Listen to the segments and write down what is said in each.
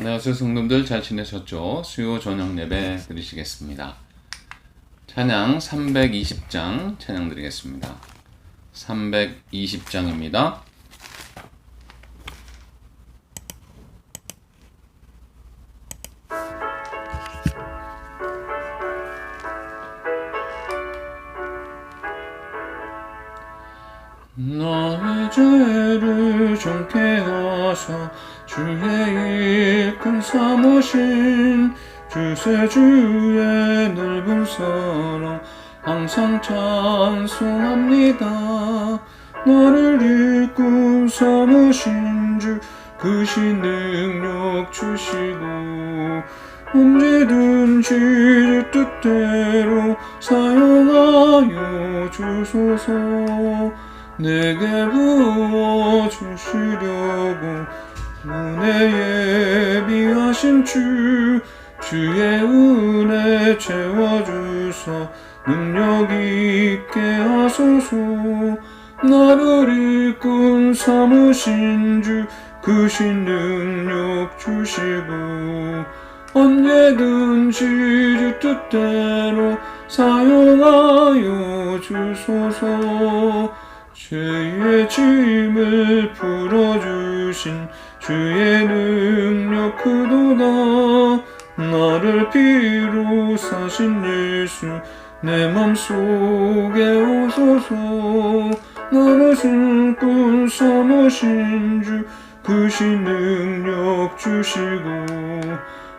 안녕하세요 성도님들, 잘 지내셨죠? 수요 저녁 예배 드리시겠습니다. 찬양 320장 찬양 드리겠습니다. 320장입니다. 너의 죄를 정케 하사 주의 일꾼 삼으신 주세주의 넓은 사랑 항상 찬송합니다. 나를 일꾼 삼으신 주 크신 능력 주시고 언제든지 주 뜻대로 사용하여 주소서. 내게 부어주시려고 은혜 예비하신 주의 은혜 채워주사 능력 있게 하소서. 나를 일꾼 삼으신 주 크신 능력 주시고 언제든지 주 뜻대로 사용하여 주소서. 죄의 짐을 풀어주신 주의 능력 크도다. 나를 피로 사신 예수 내 맘속에 오소서. 나를 일꾼 삼으신 주 크신 능력 주시고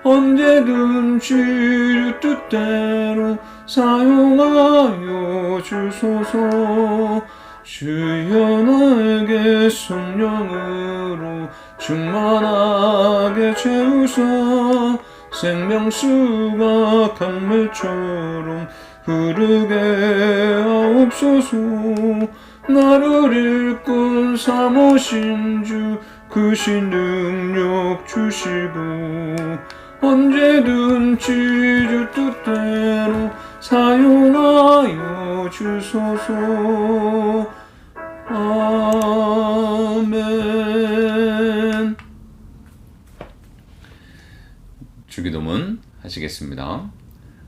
언제든지 주 뜻대로 사용하여 주소서. 주여 나에게 성령으로 충만하게 채우사 생명수가 강물처럼 흐르게 하옵소서. 나를 일꾼 삼으신 주 크신 능력 주시고 언제든지 주 뜻대로 사용하여 주소서. 아멘. 주기도문 하시겠습니다.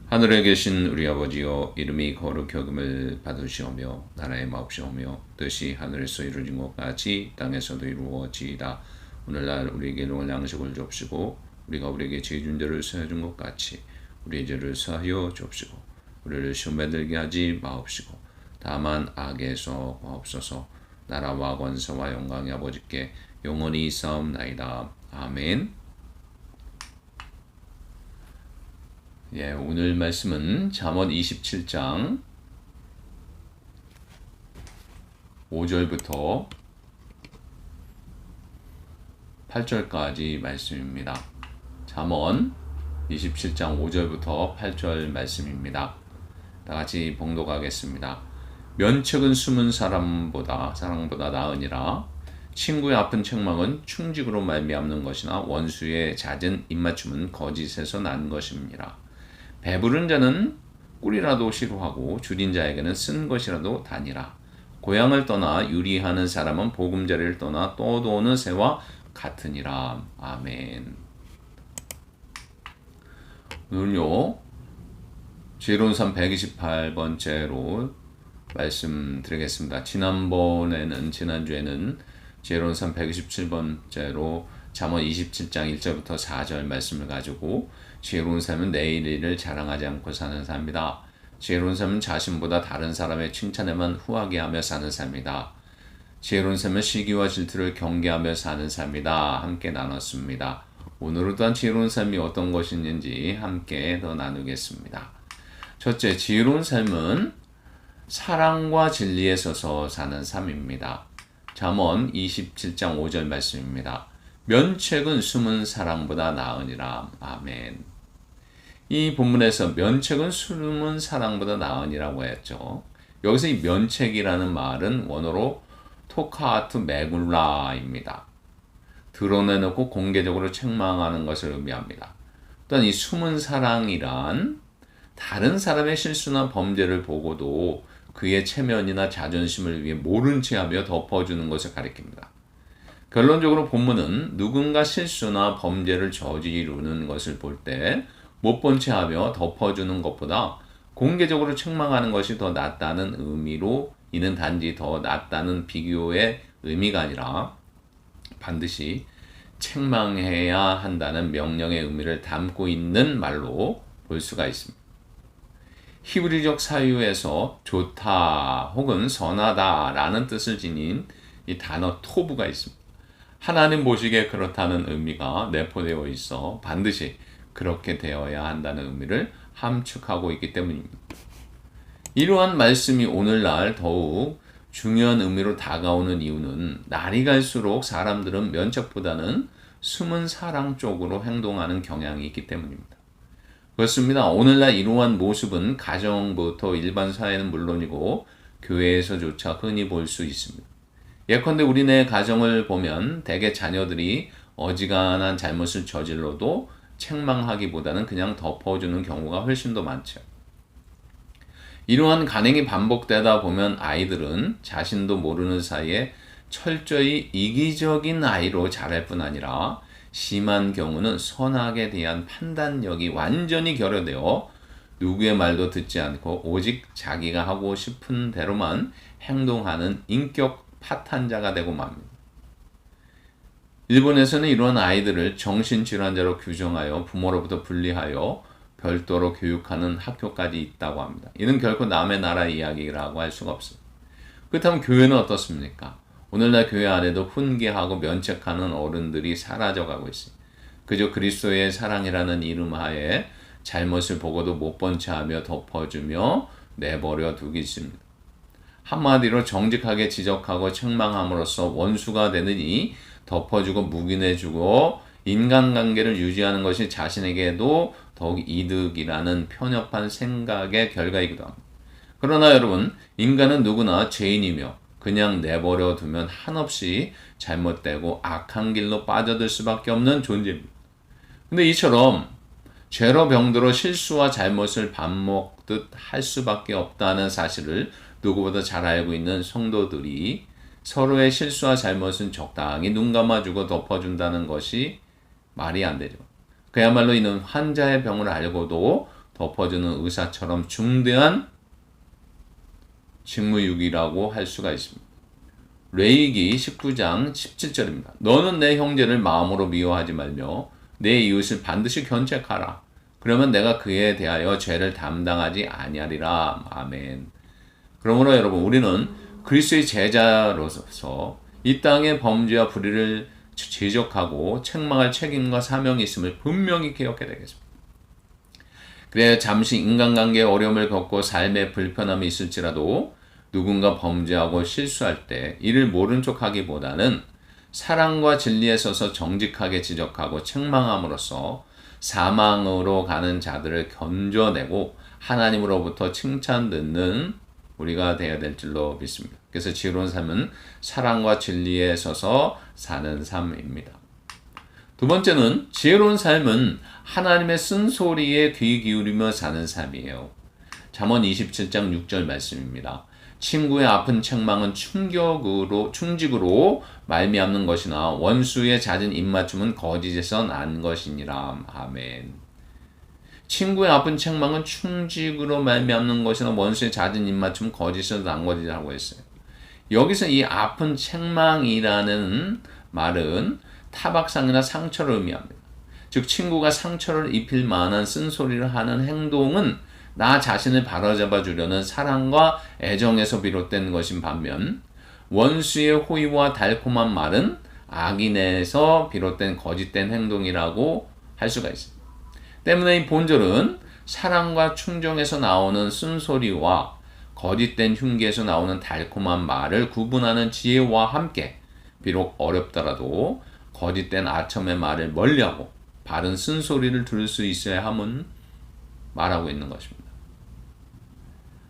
하늘에 계신 우리 아버지여, 이름이 거룩히 여김을 받으시오며 나라의 마옵시오며 뜻이 하늘에서 이루어진 것 같이 땅에서도 이루어지이다. 오늘날 우리에게 일용할 양식을 주옵시고 우리가 우리에게 죄 준 죄를 사해준 것 같이 우리의 죄를 사하여 주옵시고 우리를 시험에 들게 하지 마옵시고 다만 악에서 마옵소서. 나라와 권세와 영광이 아버지께 영원히 있사옵나이다. 아멘. 오늘 말씀은 잠언 27장 5절부터 8절까지 말씀입니다. 잠언 27장 5절부터 8절 말씀입니다. 다같이 봉독하겠습니다. 면책은 숨은 사랑보다 나으니라. 친구의 아픈 책망은 충직으로 말미암는 것이나 원수의 잦은 입맞춤은 거짓에서 난 것입니다. 배부른 자는 꿀이라도 싫어하고 줄인 자에게는 쓴 것이라도 다니라. 고향을 떠나 유리하는 사람은 보금자리를 떠나 떠도는 새와 같으니라. 아멘. 오늘요 지혜로운 삶 128번째로 말씀드리겠습니다. 지난주에는 지혜로운 삶 127번째로 잠언 27장 1절부터 4절 말씀을 가지고 지혜로운 삶은 내일 일을 자랑하지 않고 사는 삶이다. 지혜로운 삶은 자신보다 다른 사람의 칭찬에만 후하게 하며 사는 삶이다. 지혜로운 삶은 시기와 질투를 경계하며 사는 삶이다. 함께 나눴습니다. 오늘은 또한 지혜로운 삶이 어떤 것인지 함께 더 나누겠습니다. 첫째, 지혜로운 삶은 사랑과 진리에 서서 사는 삶입니다. 잠언 27장 5절 말씀입니다. 면책은 숨은 사랑보다 나으니라. 아멘. 이 본문에서 면책은 숨은 사랑보다 나으니라고 했죠. 여기서 이 면책이라는 말은 원어로 토카투 메굴라입니다. 드러내놓고 공개적으로 책망하는 것을 의미합니다. 또한 이 숨은 사랑이란 다른 사람의 실수나 범죄를 보고도 그의 체면이나 자존심을 위해 모른 체하며 덮어주는 것을 가리킵니다. 결론적으로 본문은 누군가 실수나 범죄를 저지르는 것을 볼 때 못 본 채 하며 덮어주는 것보다 공개적으로 책망하는 것이 더 낫다는 의미로, 이는 단지 더 낫다는 비교의 의미가 아니라 반드시 책망해야 한다는 명령의 의미를 담고 있는 말로 볼 수가 있습니다. 히브리적 사유에서 좋다 혹은 선하다 라는 뜻을 지닌 이 단어 토브가 있습니다. 하나님 보시기에 그렇다는 의미가 내포되어 있어 반드시 그렇게 되어야 한다는 의미를 함축하고 있기 때문입니다. 이러한 말씀이 오늘날 더욱 중요한 의미로 다가오는 이유는 날이 갈수록 사람들은 면책보다는 숨은 사랑 쪽으로 행동하는 경향이 있기 때문입니다. 그렇습니다. 오늘날 이러한 모습은 가정부터 일반 사회는 물론이고 교회에서조차 흔히 볼 수 있습니다. 예컨대 우리네 가정을 보면 대개 자녀들이 어지간한 잘못을 저질러도 책망하기보다는 그냥 덮어주는 경우가 훨씬 더 많죠. 이러한 간행이 반복되다 보면 아이들은 자신도 모르는 사이에 철저히 이기적인 아이로 자랄 뿐 아니라 심한 경우는 선악에 대한 판단력이 완전히 결여되어 누구의 말도 듣지 않고 오직 자기가 하고 싶은 대로만 행동하는 인격 파탄자가 되고 맙니다. 일본에서는 이러한 아이들을 정신질환자로 규정하여 부모로부터 분리하여 별도로 교육하는 학교까지 있다고 합니다. 이는 결코 남의 나라 이야기라고 할 수가 없습니다. 그렇다면 교회는 어떻습니까? 오늘날 교회 안에도 훈계하고 면책하는 어른들이 사라져가고 있습니다. 그저 그리스도의 사랑이라는 이름 하에 잘못을 보고도 못 본 채 하며 덮어주며 내버려 두기 있습니다. 한마디로 정직하게 지적하고 책망함으로써 원수가 되느니 덮어주고 묵인해주고 인간관계를 유지하는 것이 자신에게도 더욱 이득이라는 편협한 생각의 결과이기도 합니다. 그러나 여러분, 인간은 누구나 죄인이며 그냥 내버려 두면 한없이 잘못되고 악한 길로 빠져들 수밖에 없는 존재입니다. 근데 이처럼 죄로 병들어 실수와 잘못을 밥 먹듯 할 수밖에 없다는 사실을 누구보다 잘 알고 있는 성도들이 서로의 실수와 잘못은 적당히 눈 감아주고 덮어준다는 것이 말이 안 되죠. 그야말로 이는 환자의 병을 알고도 덮어주는 의사처럼 중대한 직무유기라고 할 수가 있습니다. 레위기 19장 17절입니다. 너는 내 형제를 마음으로 미워하지 말며 내 이웃을 반드시 견책하라. 그러면 내가 그에 대하여 죄를 담당하지 아니하리라. 아멘. 그러므로 여러분, 우리는 그리스도의 제자로서 이 땅의 범죄와 불의를 지적하고 책망할 책임과 사명이 있음을 분명히 기억해야 되겠습니다. 그래야 잠시 인간관계의 어려움을 겪고 삶의 불편함이 있을지라도 누군가 범죄하고 실수할 때 이를 모른 척하기보다는 사랑과 진리에 서서 정직하게 지적하고 책망함으로써 사망으로 가는 자들을 건져내고 하나님으로부터 칭찬 듣는 우리가 되어야 될 줄로 믿습니다. 그래서 지혜로운 삶은 사랑과 진리에 서서 사는 삶입니다. 두 번째는 지혜로운 삶은 하나님의 쓴소리에 귀 기울이며 사는 삶이에요. 잠언 27장 6절 말씀입니다. 친구의 아픈 책망은 충직으로 말미암는 것이나 원수의 잦은 입맞춤은 거짓에서 난 것이니라. 아멘. 친구의 아픈 책망은 충직으로 말미암는 것이나 원수의 잦은 입맞춤은 거짓에서 난 것이라고 했어요. 여기서 이 아픈 책망이라는 말은 타박상이나 상처를 의미합니다. 즉 친구가 상처를 입힐 만한 쓴소리를 하는 행동은 나 자신을 바로잡아 주려는 사랑과 애정에서 비롯된 것인 반면 원수의 호의와 달콤한 말은 악인에서 비롯된 거짓된 행동이라고 할 수가 있습니다. 때문에 이 본절은 사랑과 충정에서 나오는 쓴소리와 거짓된 흉기에서 나오는 달콤한 말을 구분하는 지혜와 함께 비록 어렵더라도 거짓된 아첨의 말을 멀리하고 바른 쓴소리를 들을 수 있어야 함은 말하고 있는 것입니다.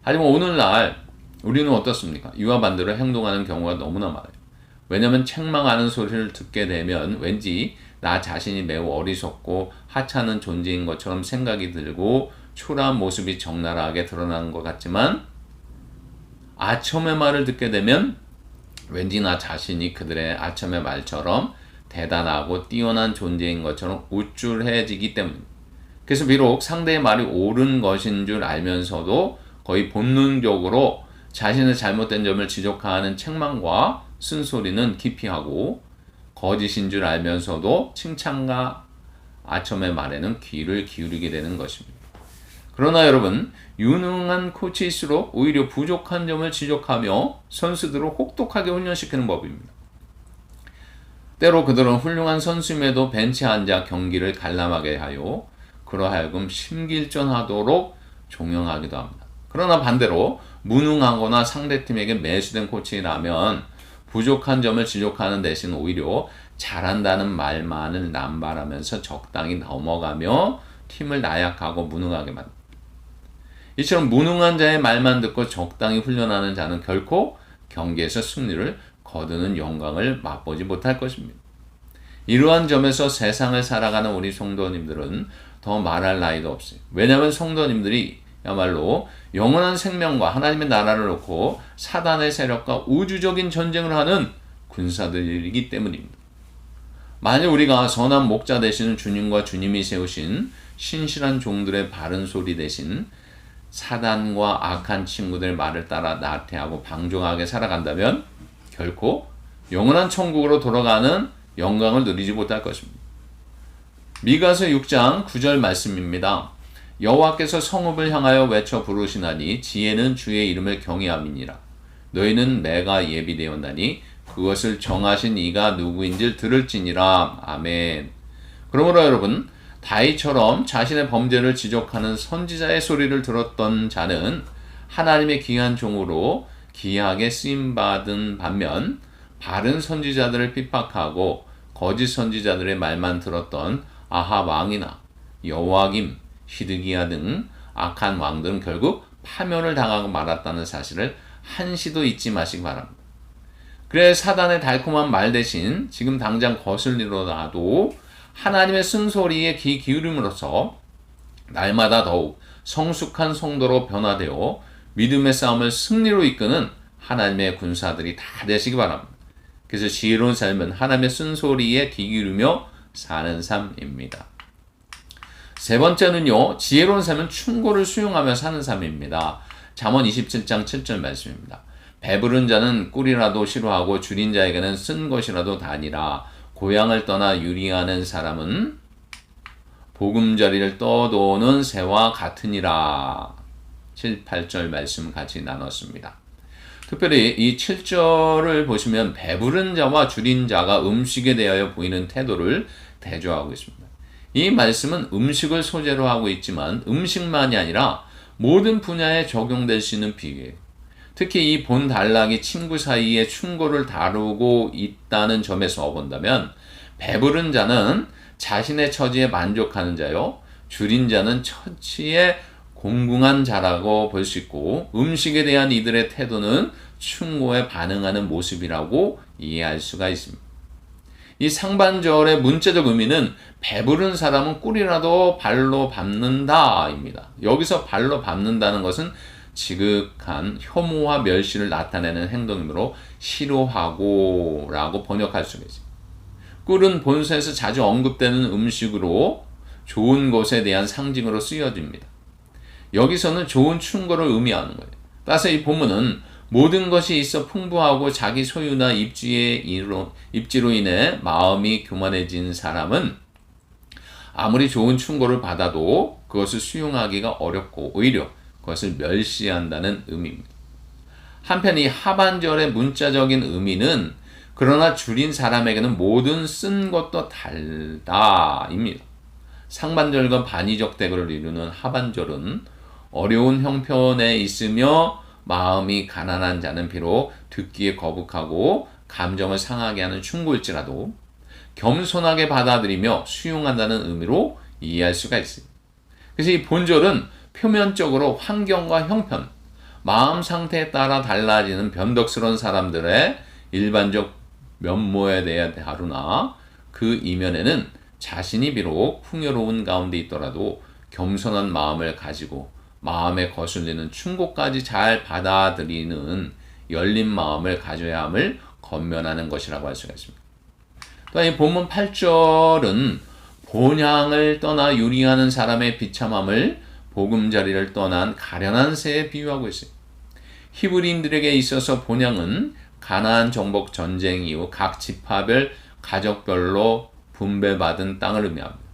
하지만 오늘날 우리는 어떻습니까? 이와 반대로 행동하는 경우가 너무나 많아요. 왜냐하면 책망하는 소리를 듣게 되면 왠지 나 자신이 매우 어리석고 하찮은 존재인 것처럼 생각이 들고 초라한 모습이 적나라하게 드러나는 것 같지만 아첨의 말을 듣게 되면 왠지 나 자신이 그들의 아첨의 말처럼 대단하고 뛰어난 존재인 것처럼 우쭐해지기 때문입니다. 그래서 비록 상대의 말이 옳은 것인 줄 알면서도 거의 본능적으로 자신의 잘못된 점을 지적하는 책망과 쓴소리는 기피하고, 거짓인 줄 알면서도 칭찬과 아첨의 말에는 귀를 기울이게 되는 것입니다. 그러나 여러분, 유능한 코치일수록 오히려 부족한 점을 지적하며 선수들을 혹독하게 훈련시키는 법입니다. 때로 그들은 훌륭한 선수임에도 벤치에 앉아 경기를 관람하게 하여 그러하여금 심길전하도록 종용하기도 합니다. 그러나 반대로 무능하거나 상대팀에게 매수된 코치라면 부족한 점을 지적하는 대신 오히려 잘한다는 말만을 남발하면서 적당히 넘어가며 팀을 나약하고 무능하게 만듭니다. 이처럼 무능한 자의 말만 듣고 적당히 훈련하는 자는 결코 경기에서 승리를 거두는 영광을 맛보지 못할 것입니다. 이러한 점에서 세상을 살아가는 우리 성도님들은 더 말할 나위도 없어요. 왜냐하면 성도님들이 야말로 영원한 생명과 하나님의 나라를 놓고 사단의 세력과 우주적인 전쟁을 하는 군사들이기 때문입니다. 만일 우리가 선한 목자 되시는 주님과 주님이 세우신 신실한 종들의 바른 소리 대신 사단과 악한 친구들의 말을 따라 나태하고 방종하게 살아간다면 결코 영원한 천국으로 돌아가는 영광을 누리지 못할 것입니다. 미가서 6장 9절 말씀입니다. 여호와께서 성읍을 향하여 외쳐 부르시나니 지혜는 주의 이름을 경외함이니라. 너희는 매가 예비되었나니 그것을 정하신 이가 누구인지를 들을지니라. 아멘. 그러므로 여러분, 다윗처럼 자신의 범죄를 지적하는 선지자의 소리를 들었던 자는 하나님의 귀한 종으로 귀하게 쓰임받은 반면, 바른 선지자들을 핍박하고 거짓 선지자들의 말만 들었던 아합 왕이나 여호와김, 시드기야 등 악한 왕들은 결국 파멸을 당하고 말았다는 사실을 한시도 잊지 마시기 바랍니다. 그래 사단의 달콤한 말 대신 지금 당장 거슬리더라도 하나님의 쓴소리에 귀 기울임으로써 날마다 더욱 성숙한 성도로 변화되어 믿음의 싸움을 승리로 이끄는 하나님의 군사들이 다 되시기 바랍니다. 그래서 지혜로운 삶은 하나님의 쓴소리에 귀 기울이며 사는 삶입니다. 세 번째는요, 지혜로운 삶은 충고를 수용하며 사는 삶입니다. 잠언 27장 7절 말씀입니다. 배부른 자는 꿀이라도 싫어하고 줄인 자에게는 쓴 것이라도 다니라. 고향을 떠나 유리하는 사람은 보금자리를 떠도는 새와 같으니라. 7, 8절 말씀 같이 나눴습니다. 특별히 이 7절을 보시면 배부른 자와 줄인 자가 음식에 대하여 보이는 태도를 대조하고 있습니다. 이 말씀은 음식을 소재로 하고 있지만 음식만이 아니라 모든 분야에 적용될 수 있는 비유예요. 특히 이 본 단락이 친구 사이의 충고를 다루고 있다는 점에서 본다면 배부른 자는 자신의 처지에 만족하는 자요, 줄인 자는 처치에 공궁한 자라고 볼 수 있고, 음식에 대한 이들의 태도는 충고에 반응하는 모습이라고 이해할 수가 있습니다. 이 상반절의 문자적 의미는 배부른 사람은 꿀이라도 발로 밟는다 입니다. 여기서 발로 밟는다는 것은 지극한 혐오와 멸시를 나타내는 행동이므로 싫어하고 라고 번역할 수가 있습니다. 꿀은 본서에서 자주 언급되는 음식으로 좋은 것에 대한 상징으로 쓰여집니다. 여기서는 좋은 충고를 의미하는 거예요. 따라서 이 본문은 모든 것이 있어 풍부하고 자기 소유나 입지로 인해 마음이 교만해진 사람은 아무리 좋은 충고를 받아도 그것을 수용하기가 어렵고 오히려 그것을 멸시한다는 의미입니다. 한편 이 하반절의 문자적인 의미는 그러나 줄인 사람에게는 모든 쓴 것도 달다입니다. 상반절과 반의적 대결을 이루는 하반절은 어려운 형편에 있으며 마음이 가난한 자는 비록 듣기에 거북하고 감정을 상하게 하는 충고일지라도 겸손하게 받아들이며 수용한다는 의미로 이해할 수가 있습니다. 그래서 이 본절은 표면적으로 환경과 형편, 마음 상태에 따라 달라지는 변덕스러운 사람들의 일반적 면모에 대해 다루나 그 이면에는 자신이 비록 풍요로운 가운데 있더라도 겸손한 마음을 가지고 마음에 거슬리는 충고까지 잘 받아들이는 열린 마음을 가져야 함을 건면하는 것이라고 할 수가 있습니다. 또한 이 본문 8절은 본향을 떠나 유리하는 사람의 비참함을 보금자리를 떠난 가련한 새에 비유하고 있어요. 히브리인들에게 있어서 본향은 가나안 정복 전쟁 이후 각 지파별 가족별로 분배받은 땅을 의미합니다.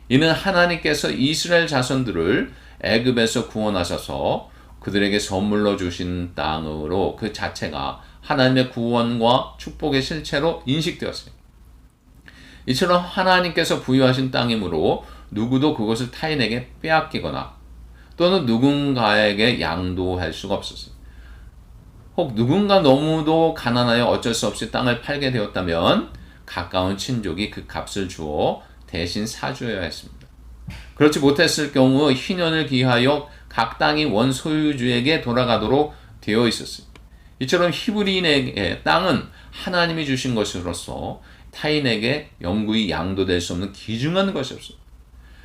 이는 하나님께서 이스라엘 자손들을 애굽에서 구원하셔서 그들에게 선물로 주신 땅으로 그 자체가 하나님의 구원과 축복의 실체로 인식되었어요. 이처럼 하나님께서 부여하신 땅이므로 누구도 그것을 타인에게 빼앗기거나 또는 누군가에게 양도할 수가 없었어요. 혹 누군가 너무도 가난하여 어쩔 수 없이 땅을 팔게 되었다면 가까운 친족이 그 값을 주어 대신 사주어야 했습니다. 그렇지 못했을 경우 희년을 기하여 각 땅이 원 소유주에게 돌아가도록 되어 있었어요. 이처럼 히브리인에게 땅은 하나님이 주신 것으로서 타인에게 영구히 양도될 수 없는 귀중한 것이 없습니다.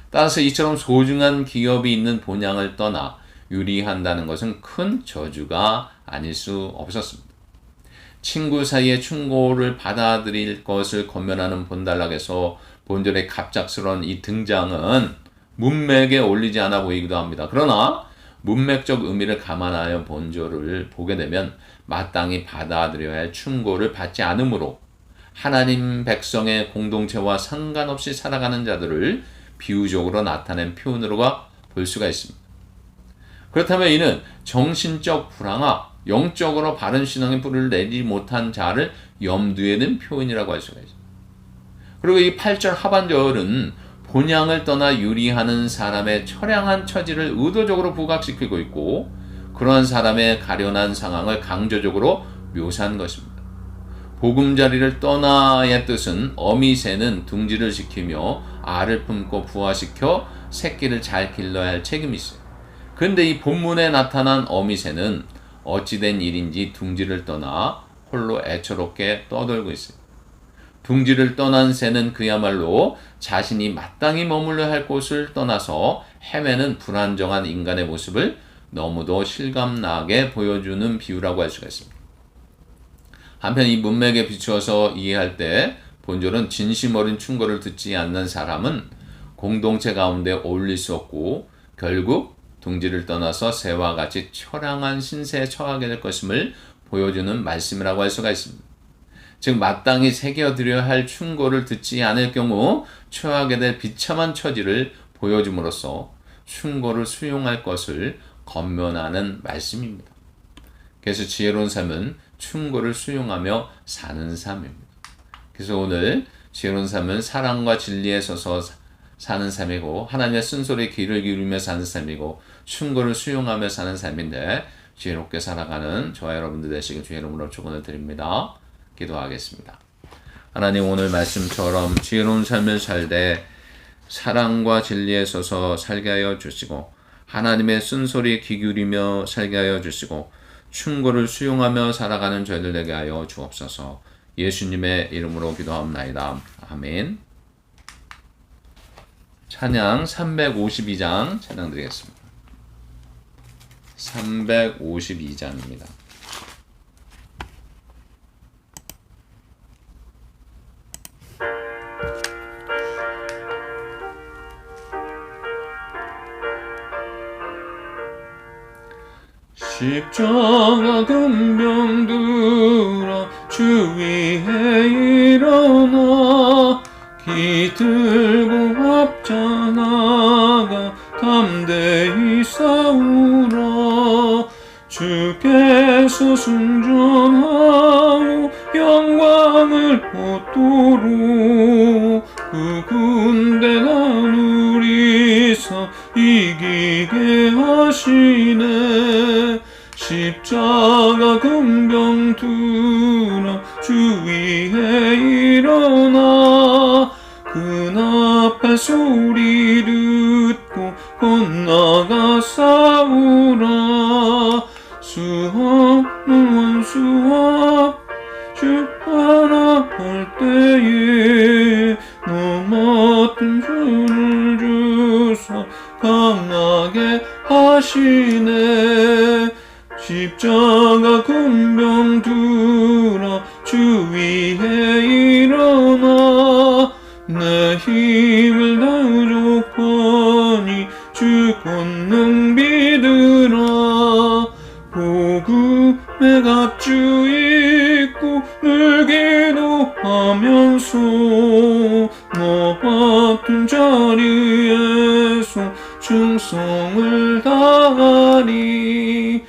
따라서 이처럼 소중한 기업이 있는 본향을 떠나 유리한다는 것은 큰 저주가 아닐 수 없었습니다. 친구 사이에 충고를 받아들일 것을 권면하는 본단락에서 본절의 갑작스러운 이 등장은 문맥에 어울리지 않아 보이기도 합니다. 그러나 문맥적 의미를 감안하여 본절을 보게 되면 마땅히 받아들여야 할 충고를 받지 않으므로 하나님 백성의 공동체와 상관없이 살아가는 자들을 비유적으로 나타낸 표현으로가 볼 수가 있습니다. 그렇다면 이는 정신적 불황화, 영적으로 바른 신앙의 뿌리를 내지 못한 자를 염두에 둔 표현이라고 할 수가 있습니다. 그리고 이 8절 하반절은 본향을 떠나 유리하는 사람의 처량한 처지를 의도적으로 부각시키고 있고 그러한 사람의 가련한 상황을 강조적으로 묘사한 것입니다. 보금자리를 떠나의 뜻은 어미새는 둥지를 지키며 알을 품고 부화시켜 새끼를 잘 길러야 할 책임이 있어요. 그런데 이 본문에 나타난 어미새는 어찌된 일인지 둥지를 떠나 홀로 애처롭게 떠돌고 있어요. 둥지를 떠난 새는 그야말로 자신이 마땅히 머물러야 할 곳을 떠나서 헤매는 불안정한 인간의 모습을 너무도 실감나게 보여주는 비유라고 할 수가 있습니다. 한편 이 문맥에 비추어서 이해할 때 본절은 진심 어린 충고를 듣지 않는 사람은 공동체 가운데 어울릴 수 없고 결국 둥지를 떠나서 새와 같이 처량한 신세에 처하게 될 것임을 보여주는 말씀이라고 할 수가 있습니다. 즉 마땅히 새겨드려야 할 충고를 듣지 않을 경우 처하게 될 비참한 처지를 보여줌으로써 충고를 수용할 것을 권면하는 말씀입니다. 그래서 지혜로운 삶은 충고를 수용하며 사는 삶입니다. 그래서 오늘 지혜로운 삶은 사랑과 진리에 서서 사는 삶이고 하나님의 쓴소리에 귀를 기울이며 사는 삶이고 충고를 수용하며 사는 삶인데 지혜롭게 살아가는 저와 여러분들 되시길 주의 이름으로 축원을 드립니다. 기도하겠습니다. 하나님 오늘 말씀처럼 지혜로운 삶을 살되 사랑과 진리에 서서 살게 하여 주시고 하나님의 쓴소리에 귀 기울이며 살게 하여 주시고 충고를 수용하며 살아가는 저희들 되게 하여 주옵소서. 예수님의 이름으로 기도합나이다. 아멘. 찬양 352장 찬양 드리겠습니다. 352장입니다. 십자가 금병 들어 주 위에 일어나 기들고 앞자 나가 담대히 싸우라. 주께서 승전하여 영광을 얻도록 그 군대 나누리사 이기게 하시네. 십자가 금병 들어 주 위에 일어나 그나팔 소리 듣고 건너가 싸우라. 수없는 원수와 주 하나 할 때에 너 맡은 주를 주사 강하게 하시네. 십자가 금병 들어 주 주 위에 일어나 내 힘을 다하여 족하니 주 권능 믿으라. 복음의 갑주 입고 늘 기도하면서 너 같은 자리에서 충성을 다하리.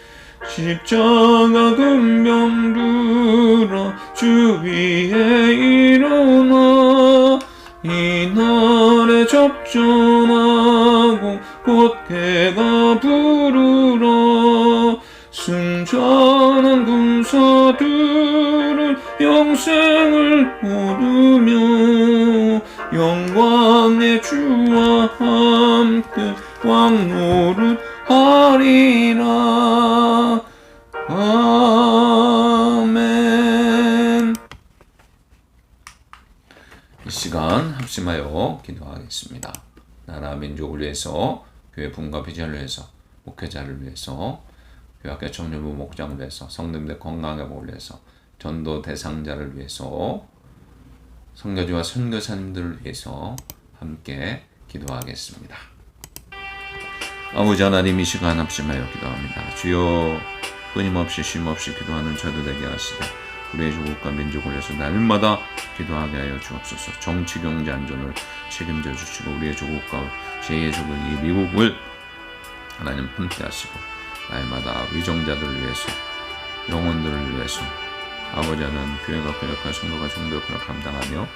십자가 근병 들어 주 위에 일어나 이날에 접전하고 곧개가 부르라. 승천한 군사들은 영생을 얻으며 영광의 주와 함께 왕노릇하리라. 아멘. 이 시간 합심하여 기도하겠습니다. 나라 민족을 위해서, 교회 부흥과 비전을 위해서, 목회자를 위해서, 교회학교 청년부 목장을 위해서, 성도님들 건강의 복을 위해서, 전도 대상자를 위해서, 선교지와 선교사님들을 위해서 함께 기도하겠습니다. 아버지 하나님, 이 시간 합심하여 기도합니다. 주여, 끊임없이 쉼없이 기도하는 저도 되게 하시되 우리의 조국과 민족을 위해서 날마다 기도하게 하여 주옵소서. 정치, 경제, 안전을 책임져 주시고 우리의 조국과 제2의 조국 이 미국을 하나님 품게 하시고 날마다 위정자들을 위해서, 영혼들을 위해서 아버지 하나님 교회가 그 역할, 성도가 정도 역할을 감당하며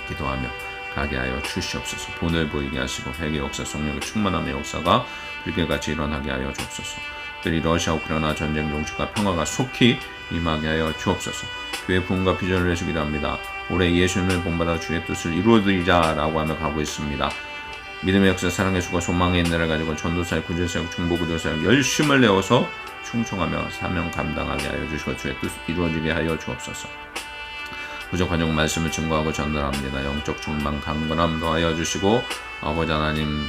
기도하며 가게 하여 주시옵소서. 본을 보이게 하시고 회개 역사, 성령의 충만함의 역사가 불길같이 일어나게 하여 주옵소서. 특별히 러시아 우크라이나 전쟁 종식과 평화가 속히 임하게 하여 주옵소서. 교회 부흥과 비전을 위해서 기도합니다. 올해 예수님을 본받아 주의 뜻을 이루어드리자라고 하며 가고 있습니다. 믿음의 역사, 사랑의 수고, 소망의 인내를 가지고 전도사역, 구제사역, 중보구도사역 열심을 내어서 충성하며 사명 감당하게 하여 주시고 주의 뜻 이루어지게 하여 주옵소서. 부족한 종 말씀을 증거하고 전달합니다. 영적 충만 강건함 더하여 주시고 아버지 하나님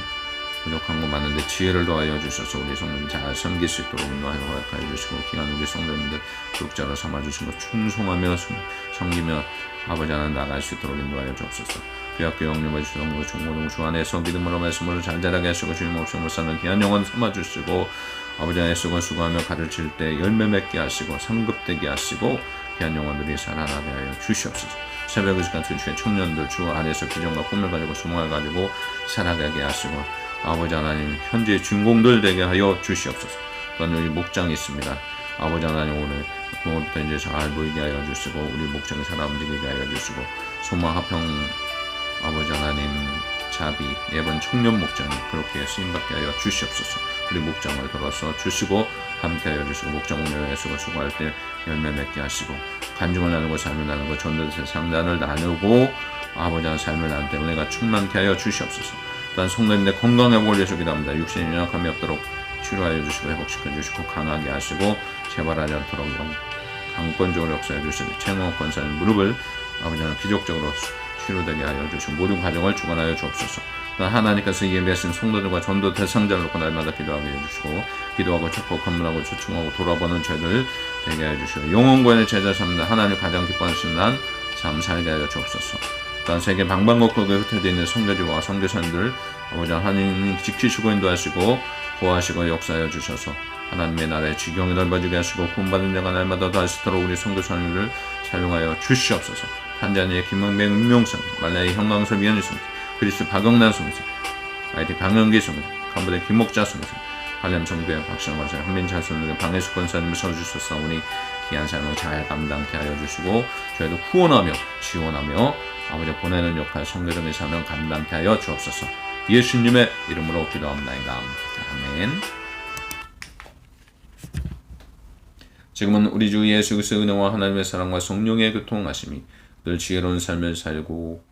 부족한 거 많은데 지혜를 더하여 주셔서 우리 성도님 잘 섬길 수 있도록 인도하여 허락하여 주시고 귀한 우리 성도님들 구독자로 삼아주시고 충성하며 섬기며 아버지 하나님 나갈 수 있도록 인도하여 주옵소서. 교학교 영림을 주동부 중고등 주안에서 믿음으로 말씀으로 잘 자라게 하시고 주님 없이 못 사는 귀한 영혼 삼아주시고 아버지 하나님 쓰고 수고하며 가르칠 때 열매 맺게 하시고 상급되게 하시고 귀한 영혼들이 살아나게 하여 주시옵소서. 새벽 이 시간 주의 청년들 주 안에서 비전과 꿈을 가지고 소망을 가지고 살아가게 하시고 아버지 하나님 현재 주인공들 되게 하여 주시옵소서. 또한 우리 목장이 있습니다. 아버지 하나님 오늘 부모부터 이제 잘 보이게 하여 주시고 우리 목장이 살아 움직이게 하여 주시고 소망 화평 아버지 하나님 자비 예번 청년 목장이 그렇게 쓰임받게 하여 주시옵소서. 우리 목장을 돌아서 주시고 함께 하여 주시고 목장 운영에 수고할 때 열매 맺게 하시고 간증을 나누고 삶을 나누고 전도의 상단을 나누고 아버지 하나님 삶을 나눌 때 은혜가 충만케 하여 주시옵소서. 또한 성도님들 건강에 복을 위해서 기도합니다. 육신의 연약함이 없도록 치료하여 주시고 회복시켜 주시고 강하게 하시고 재발하지 않도록 강권적으로 역사해 주시고 최고 권사님 무릎을 아버지 하나님 기적적으로 치료되게 하여 주시고 모든 과정을 주관하여 주옵소서. 또한 하나님께서 예배하신 성도들과 전도 대상자를 놓고 날마다 기도하게 해주시고 기도하고 축복 헌문하고 주충하고 돌아보는 죄들 되게 하여 주시고 영혼과의 제자 삼는 하나님 가장 기뻐하시는 난 삶 살게 하여 주옵소서. 또한 세계 방방곡곡에 흩어져 있는 선교지와 선교사님들 아버지 하나님 지키시고 인도하시고 보호하시고 역사하여 주셔서 하나님의 나라의 지경이 넓어지게 하시고 구원받은 자가 날마다 더 하시도록 우리 선교사님들을 사용하여 주시옵소서. 한자니의 김명배 은명선 말라의 형광설 위원회 선교 그리스 박영란 선교 IT 강영기 선교 캄보디아 김목자 선교 관련 선교회 박시영 권사 한민찬 선교 방해수 권사님을 서주셔서 우리 귀한 삶을 잘 감당케 하여 주시고 저희도 후원하며 지원하며 아버지 보내는 역할 선교적인 사명 감당케 하여 주옵소서. 예수님의 이름으로 기도합니다. 아멘. 지금은 우리 주 예수 그리스도의 은혜와 하나님의 사랑과 성령의 교통하심이 늘 지혜로운 삶을 살고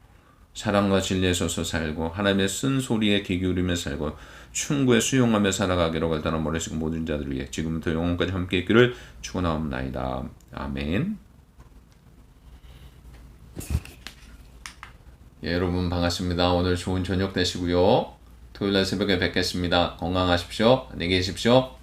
사랑과 진리에 서서 살고 하나님의 쓴소리에 귀 기울이며 살고 충고에 수용하며 살아가기로 결단한 모르시고 모든 자들을 위해 지금부터 영원까지 함께 있기를 축원하옵나이다. 아멘. 예, 여러분 반갑습니다. 오늘 좋은 저녁 되시고요. 토요일날 새벽에 뵙겠습니다. 건강하십시오. 안녕히 계십시오.